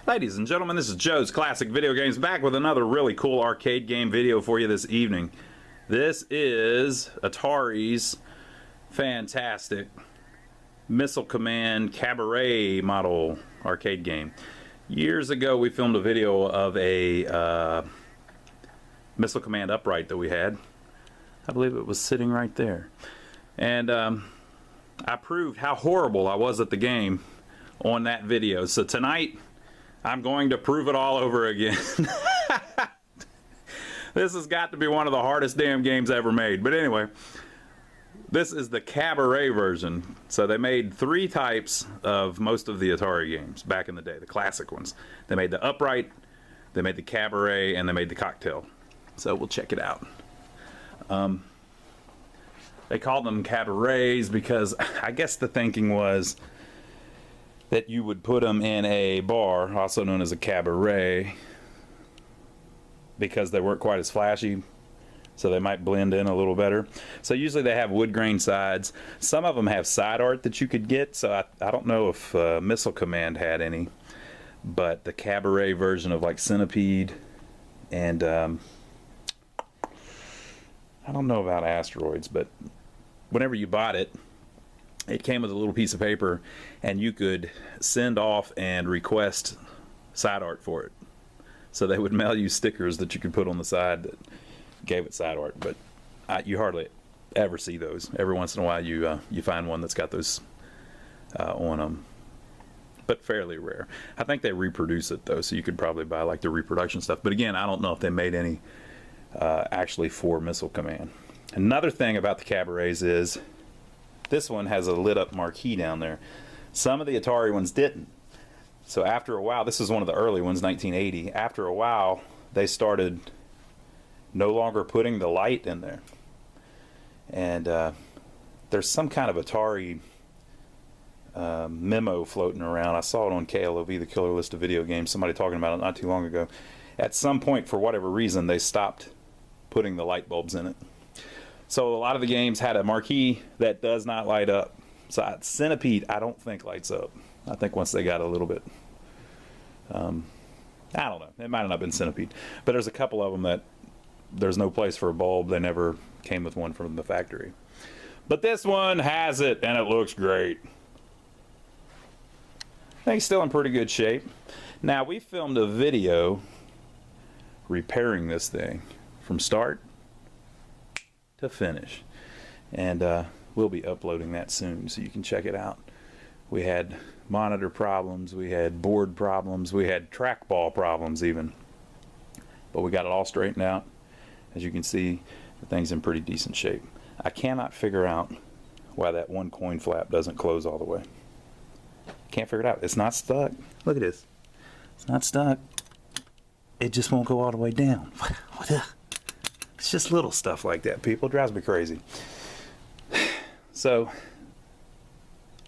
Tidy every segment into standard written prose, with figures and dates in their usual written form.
Ladies and gentlemen, this is Joe's Classic Video Games, back with another really cool arcade game video for you this evening. This is Atari's fantastic Missile Command Cabaret model arcade game. Years ago we filmed a video of a Missile Command upright that we had. I believe it was sitting right there. And I proved how horrible I was at the game on that video. So tonight I'm going to prove it all over again. This has got to be one of the hardest damn games ever made. But anyway, this is the Cabaret version. So they made three types of most of the Atari games back in the day, the classic ones. They made the upright, they made the Cabaret, and they made the cocktail. So we'll check it out. They called them cabarets because I guess the thinking was that you would put them in a bar, also known as a cabaret, because they weren't quite as flashy, so they might blend in a little better. So usually they have wood grain sides. Some of them have side art that you could get, so I don't know if Missile Command had any, but the cabaret version of like Centipede and I don't know about Asteroids, but whenever you bought it, it came with a little piece of paper and you could send off and request side art for it. So they would mail you stickers that you could put on the side that gave it side art, but you hardly ever see those. Every once in a while you find one that's got those on them, but fairly rare. I think they reproduce it though, so you could probably buy like the reproduction stuff, but again, I don't know if they made any actually for Missile Command. Another thing about the cabarets is this one has a lit up marquee down there. Some of the Atari ones didn't. So after a while, this is one of the early ones, 1980. After a while, they started no longer putting the light in there. And there's some kind of Atari memo floating around. I saw it on KLOV, the Killer List of Video Games, somebody talking about it not too long ago. At some point, for whatever reason, they stopped putting the light bulbs in it. So a lot of the games had a marquee that does not light up. So Centipede, I don't think lights up. I think once they got a little bit, I don't know. It might not have been Centipede, but there's a couple of them that there's no place for a bulb. They never came with one from the factory. But this one has it, and it looks great. I think it's still in pretty good shape. Now we filmed a video repairing this thing from start to finish, and we'll be uploading that soon so you can check it out. We had monitor problems, we had board problems, we had trackball problems even, but we got it all straightened out. As you can see, the thing's in pretty decent shape. I cannot figure out why that one coin flap doesn't close all the way. Can't figure it out. It's not stuck. Look at this. It's not stuck. It just won't go all the way down. What the? It's just little stuff like that, people. It drives me crazy. So,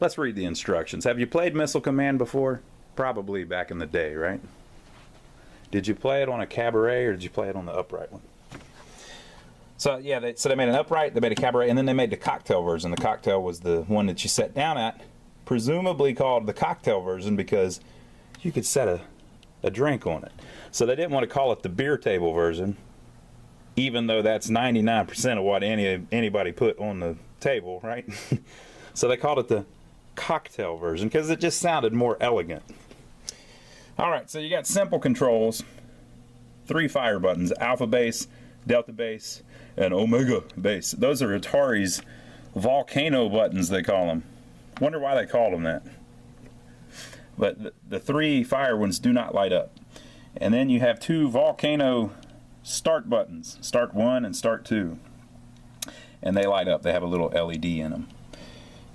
let's read the instructions. Have you played Missile Command before? Probably back in the day, right? Did you play it on a Cabaret or did you play it on the upright one? So, yeah, they made an upright, they made a Cabaret, and then they made the cocktail version. The cocktail was the one that you sat down at, presumably called the cocktail version because you could set a drink on it. So they didn't want to call it the beer table version, even though that's 99% of what anybody put on the table, right? So they called it the cocktail version because it just sounded more elegant. Alright, so you got simple controls, 3 fire buttons, alpha base, delta base, and omega base. Those are Atari's volcano buttons, they call them. Wonder why they called them that. But the 3 fire ones do not light up. And then you have 2 volcano start buttons, start 1 and start 2, and they light up. They have a little LED in them,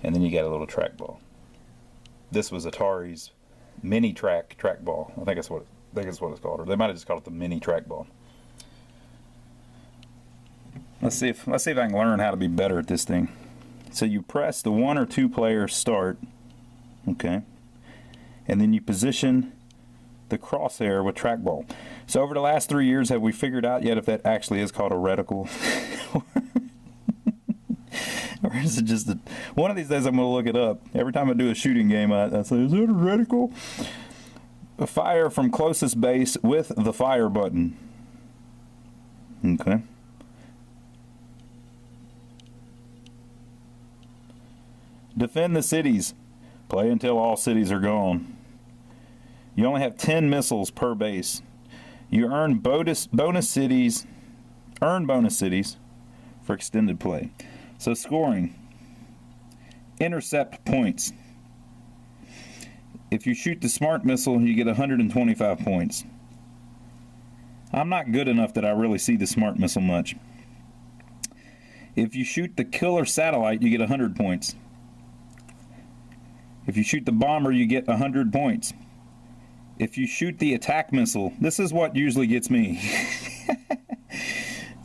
and then you get a little trackball. This was Atari's mini trackball. I think it's what it's called, or they might have just called it the mini trackball. Let's see if I can learn how to be better at this thing. So you press the 1 or 2 player start, okay, and then you position the crosshair with trackball. So over the last 3 years, have we figured out yet if that actually is called a reticle? Or is it just one of these days I'm going to look it up. Every time I do a shooting game, I say, is it a reticle? Fire from closest base with the fire button. Okay. Defend the cities. Play until all cities are gone. You only have 10 missiles per base. You earn bonus cities for extended play. So scoring. Intercept points. If you shoot the smart missile, you get 125 points. I'm not good enough that I really see the smart missile much. If you shoot the killer satellite, you get 100 points. If you shoot the bomber, you get 100 points. If you shoot the attack missile, this is what usually gets me.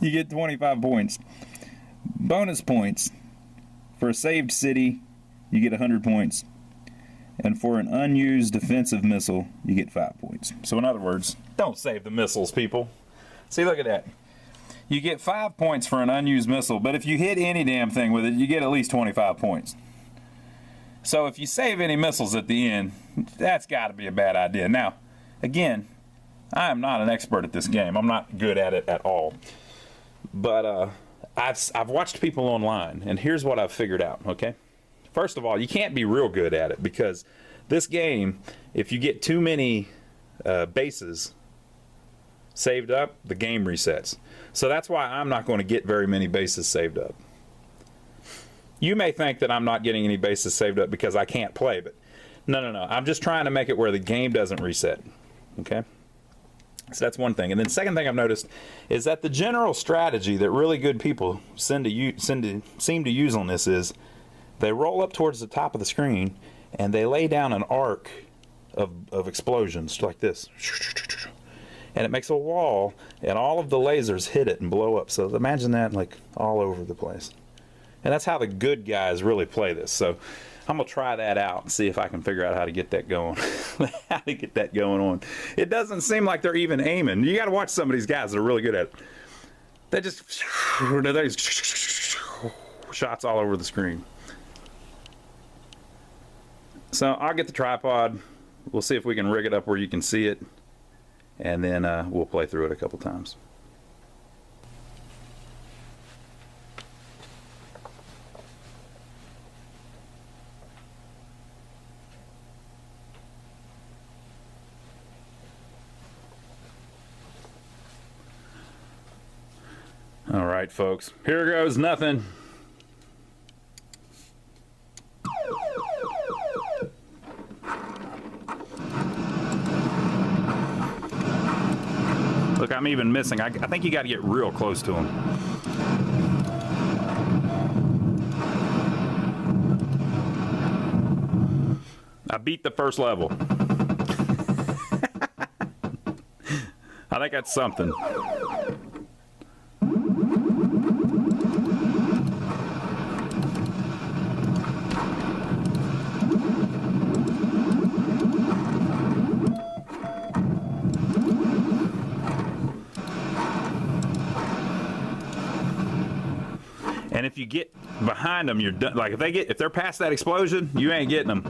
You get 25 points. Bonus points. For a saved city, you get 100 points. And for an unused defensive missile, you get 5 points. So in other words, don't save the missiles, people. See, look at that. You get 5 points for an unused missile, but if you hit any damn thing with it, you get at least 25 points. So if you save any missiles at the end, that's got to be a bad idea. Now, again, I am not an expert at this game. I'm not good at it at all. But I've watched people online, and here's what I've figured out, okay? First of all, you can't be real good at it because this game, if you get too many bases saved up, the game resets. So that's why I'm not going to get very many bases saved up. You may think that I'm not getting any bases saved up because I can't play, but no. I'm just trying to make it where the game doesn't reset, okay? So that's one thing. And then second thing I've noticed is that the general strategy that really good people seem to use on this is they roll up towards the top of the screen and they lay down an arc of explosions like this. And it makes a wall and all of the lasers hit it and blow up. So imagine that like all over the place. And that's how the good guys really play this. So I'm going to try that out and see if I can figure out how to get that going. How to get that going on. It doesn't seem like they're even aiming. You got to watch some of these guys that are really good at it. They just shots all over the screen. So I'll get the tripod. We'll see if we can rig it up where you can see it. And then we'll play through it a couple times. All right, folks. Here goes nothing. Look, I'm even missing. I think you got to get real close to him. I beat the first level. I think that's something. And if you get behind them, you're done. Like if they're past that explosion, you ain't getting them.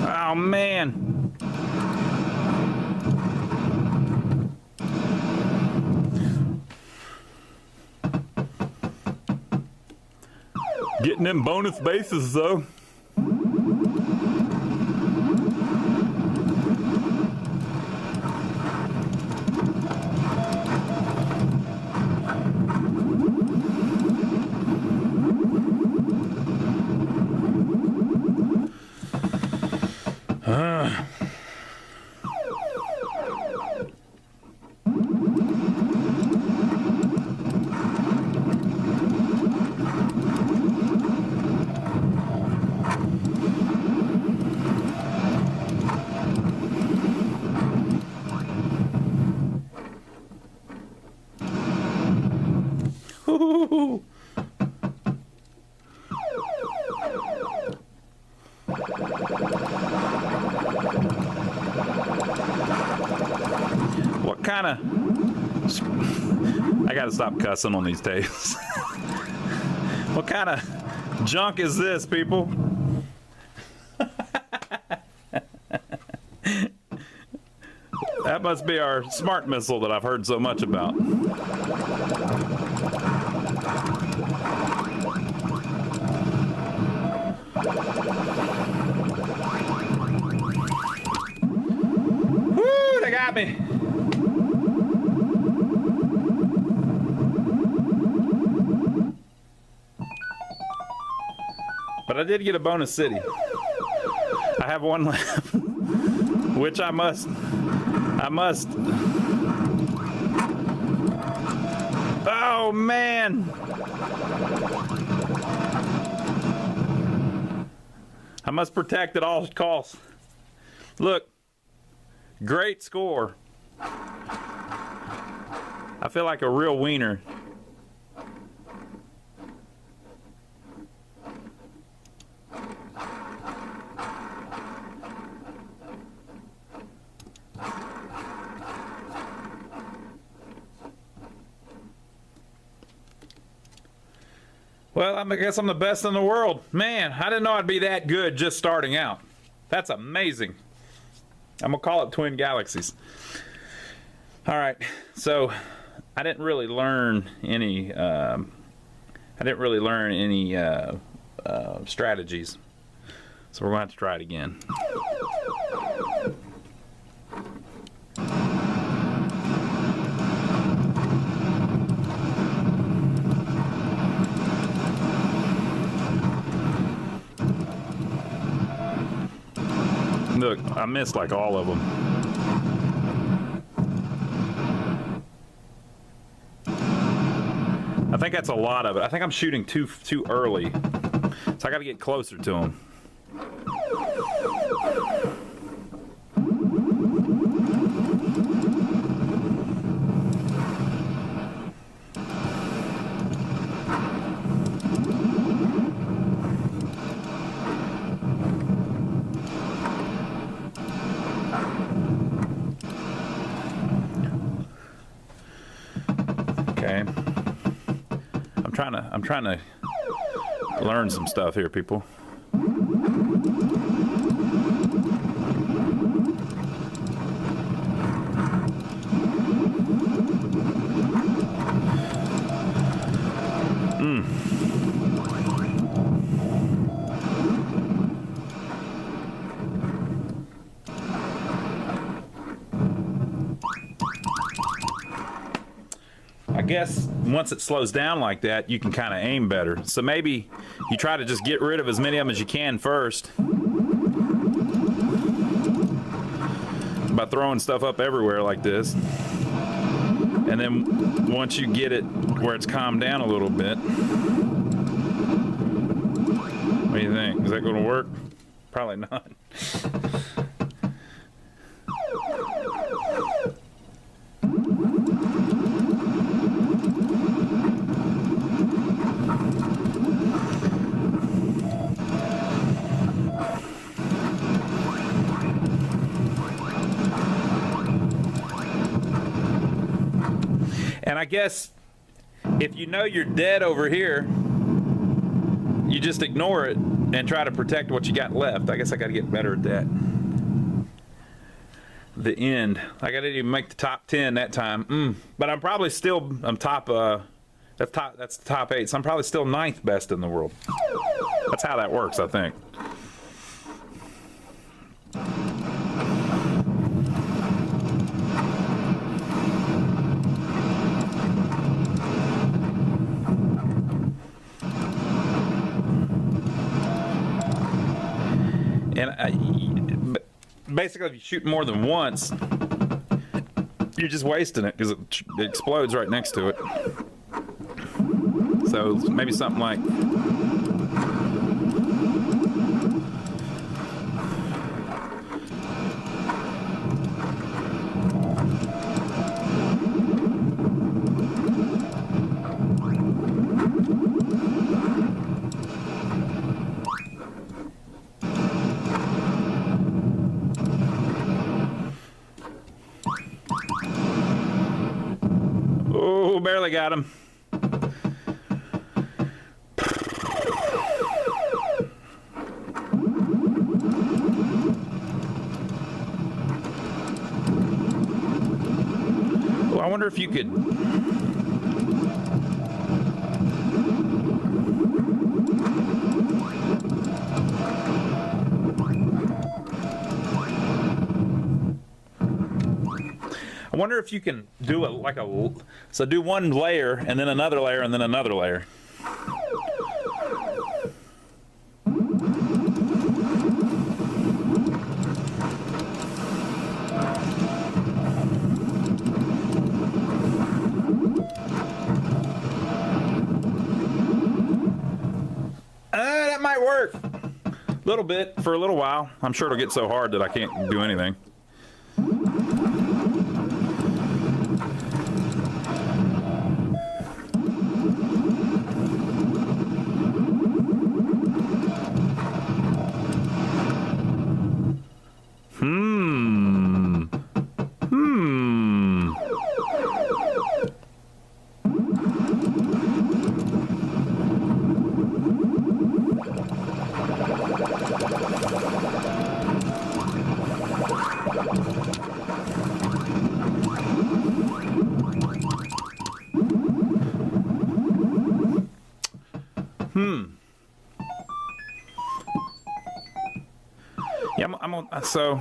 Oh man. Getting them bonus bases, though. kind of... I gotta stop cussing on these tapes. What kind of junk is this, people? That must be our smart missile that I've heard so much about. Woo, they got me. But I did get a bonus city. I have one left, which I must. Oh, man. I must protect at all costs. Look, great score. I feel like a real wiener. Well, I guess I'm the best in the world. Man, I didn't know I'd be that good just starting out. That's amazing. I'm gonna call it Twin Galaxies. All right, so I didn't really learn any. Strategies. So we're gonna have to try it again. Look, I missed like all of them. I think that's a lot of it. I think I'm shooting too early. So I got to get closer to them. Okay. I'm trying to learn some stuff here, people. I guess once it slows down like that, you can kind of aim better. So maybe you try to just get rid of as many of them as you can first by throwing stuff up everywhere like this. And then once you get it where it's calmed down a little bit, what do you think? Is that going to work? Probably not. And I guess if you know you're dead over here, you just ignore it and try to protect what you got left. I guess I got to get better at that. The end. I got to even make the top 10 that time. But I'm probably still, that's the top 8. So I'm probably still 9th best in the world. That's how that works, I think. And basically, if you shoot more than once, you're just wasting it because it explodes right next to it. So maybe something like barely got him. Oh, I wonder if you could... I wonder if you can do it like a... So do one layer, and then another layer, and then another layer. That might work. A little bit, for a little while. I'm sure it'll get so hard that I can't do anything. Yeah, I'm on, so...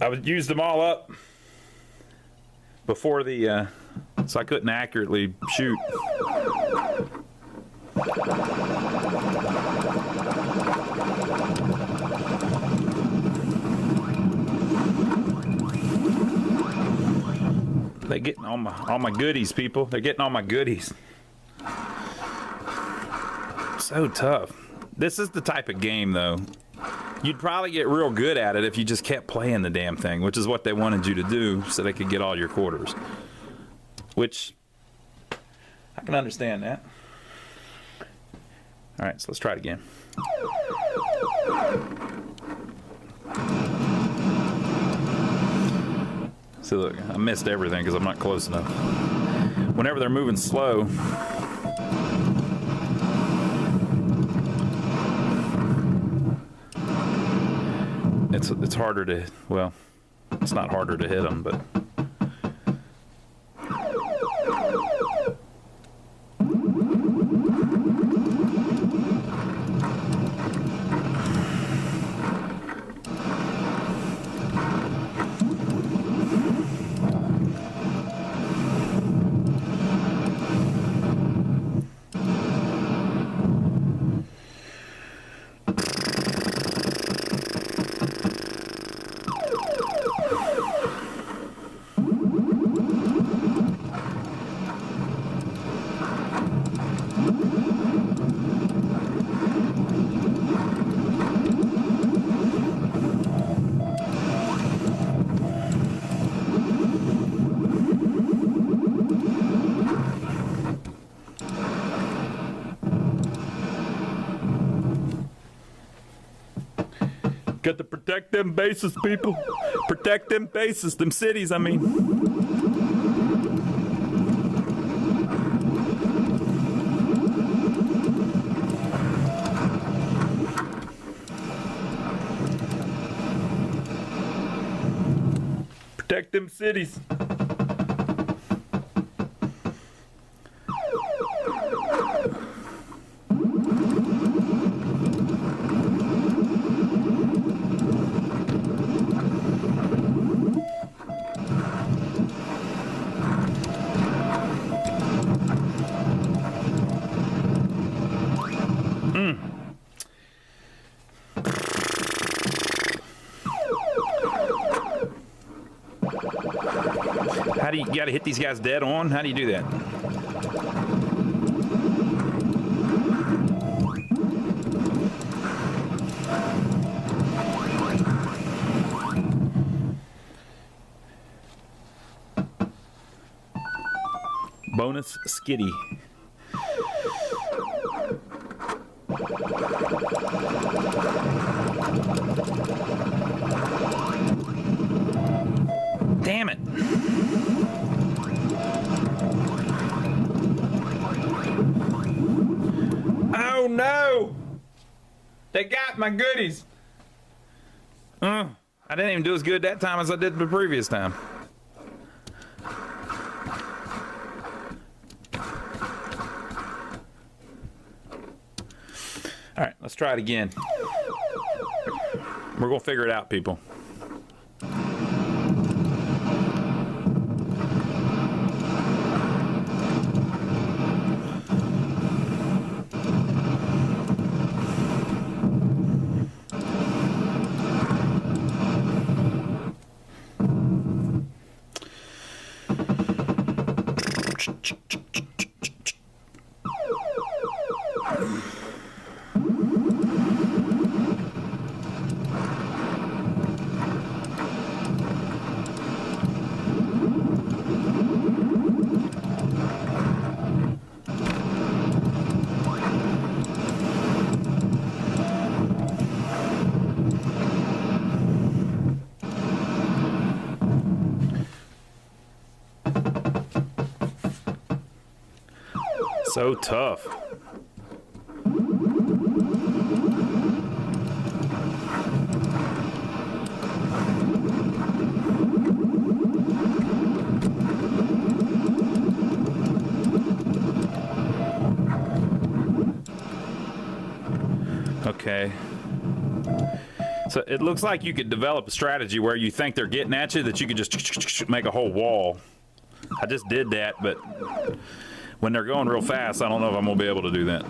I used them all up before the, so I couldn't accurately shoot. They're getting all my goodies, people. They're getting all my goodies. So tough. This is the type of game, though. You'd probably get real good at it if you just kept playing the damn thing, which is what they wanted you to do so they could get all your quarters. Which, I can understand that. All right, so let's try it again. See, look, I missed everything because I'm not close enough. Whenever they're moving slow, it's harder to, well, it's not harder to hit them, but got to protect them bases, people. Protect them bases, them cities, I mean. Protect them cities. How do you got to hit these guys dead on? How do you do that? Bonus skitty. Damn it. Oh no! They got my goodies. I didn't even do as good that time as I did the previous time. All right, let's try it again. We're gonna figure it out, people. So tough. Okay. So it looks like you could develop a strategy where you think they're getting at you, that you could just make a whole wall. I just did that, but when they're going real fast, I don't know if I'm gonna be able to do that.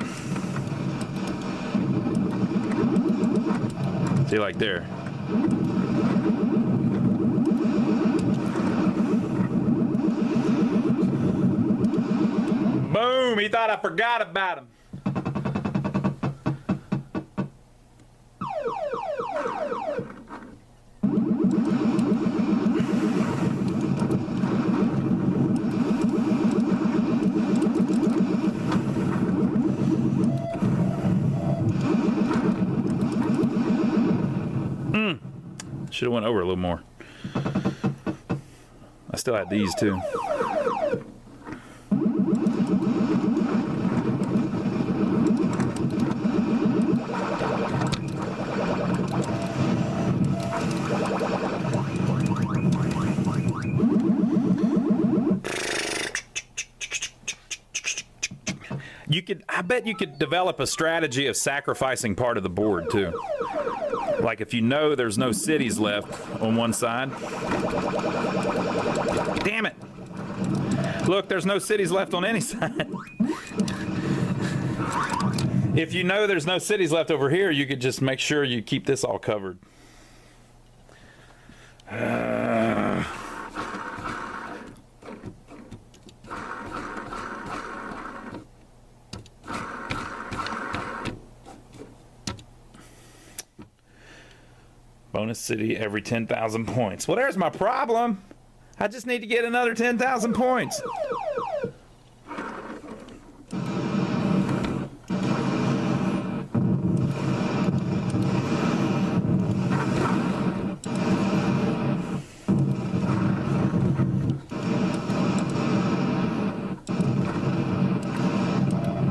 See, like there. Boom! He thought I forgot about him. Should have went over a little more. I still had these too. I bet you could develop a strategy of sacrificing part of the board too. Like if you know there's no cities left on one side. Damn it. Look, there's no cities left on any side. If you know there's no cities left over here, you could just make sure you keep this all covered. Bonus city every 10,000 points. Well, there's my problem. I just need to get another 10,000 points.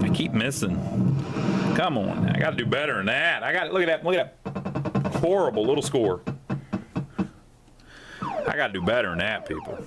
I keep missing. Come on, I gotta do better than that. Look at that horrible little score. I gotta do better than that, people.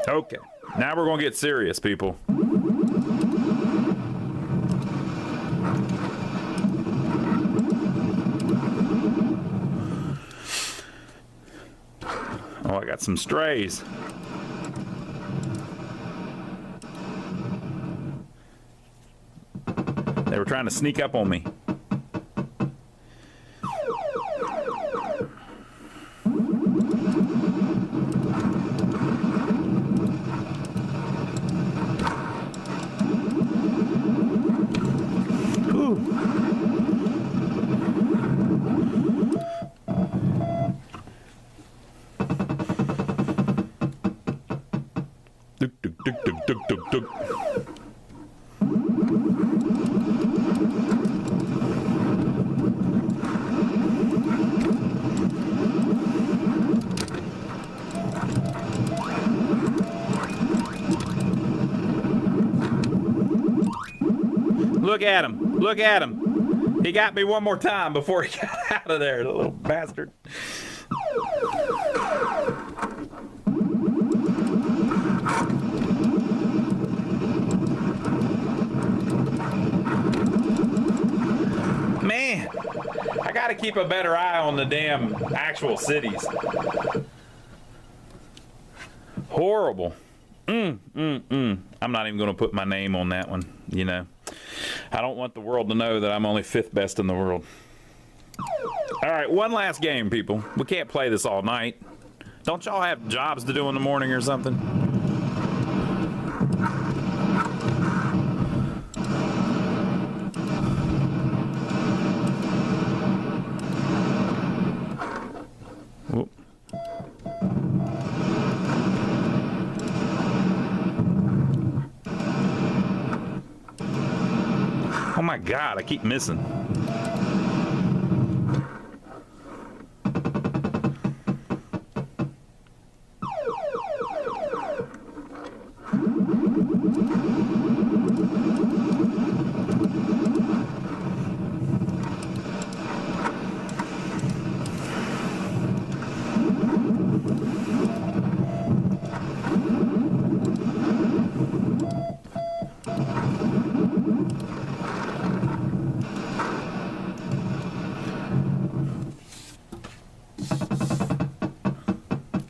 Okay, now we're gonna get serious, people. Oh, I got some strays. trying to sneak up on me. Look at him. Look at him. He got me one more time before he got out of there, the little bastard. Man, I gotta keep a better eye on the damn actual cities. Horrible. I'm not even gonna put my name on that one, you know. I don't want the world to know that I'm only 5th best in the world. All right, one last game, people. We can't play this all night. Don't y'all have jobs to do in the morning or something? Whoop. Oh my God, I keep missing.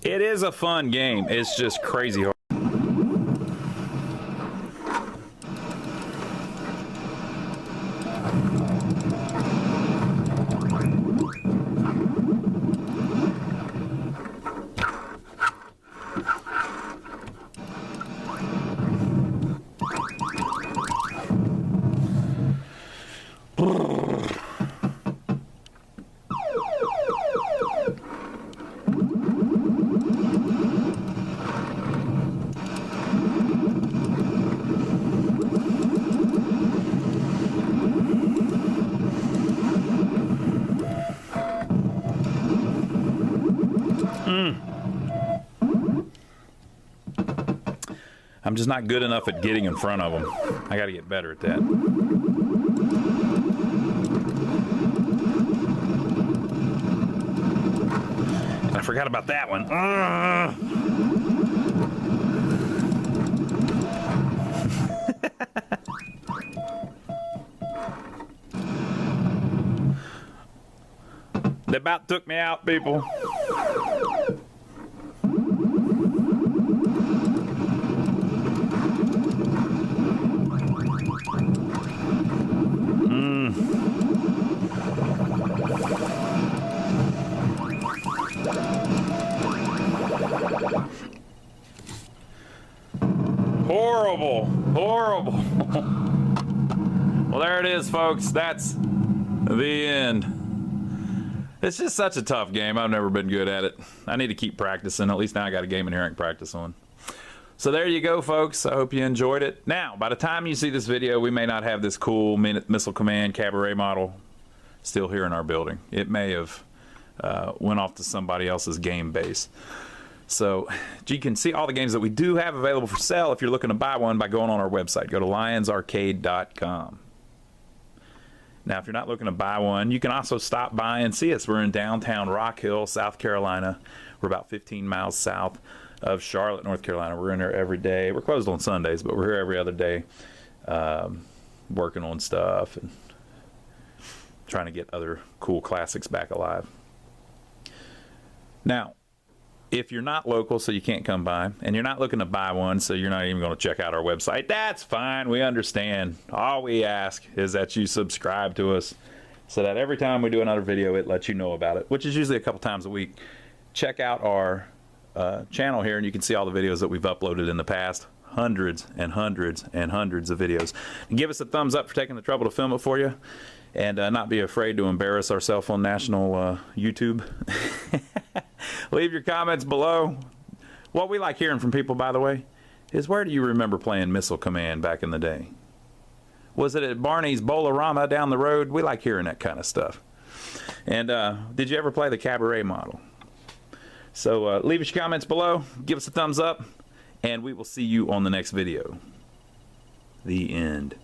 It is a fun game. It's just crazy hard. I'm just not good enough at getting in front of them. I got to get better at that. I forgot about that one. They about took me out, people. Horrible, horrible. Well, there it is, folks. That's the end. It's just such a tough game. I've never been good at it. I need to keep practicing. At least now I got a game in here I can practice on. So there you go, folks. I hope you enjoyed it. Now, by the time you see this video, we may not have this cool Missile Command Cabaret model still here in our building. It may have went off to somebody else's game base. So you can see all the games that we do have available for sale if you're looking to buy one by going on our website. Go to lionsarcade.com. Now, if you're not looking to buy one, you can also stop by and see us. We're in downtown Rock Hill, South Carolina. We're about 15 miles south of Charlotte, North Carolina. We're in there every day. We're closed on Sundays, but we're here every other day working on stuff and trying to get other cool classics back alive. Now, if you're not local, so you can't come by, and you're not looking to buy one, so you're not even going to check out our website, that's fine. We understand. All we ask is that you subscribe to us so that every time we do another video, it lets you know about it, which is usually a couple times a week. Check out our channel here, and you can see all the videos that we've uploaded in the past. Hundreds and hundreds and hundreds of videos. Give us a thumbs up for taking the trouble to film it for you, and not be afraid to embarrass ourselves on national YouTube. Leave your comments below. What we like hearing from people, by the way, is where do you remember playing Missile Command back in the day? Was it at Barney's Bowl-O-Rama down the road? We like hearing that kind of stuff. And did you ever play the Cabaret model? So leave us your comments below. Give us a thumbs up. And we will see you on the next video. The end.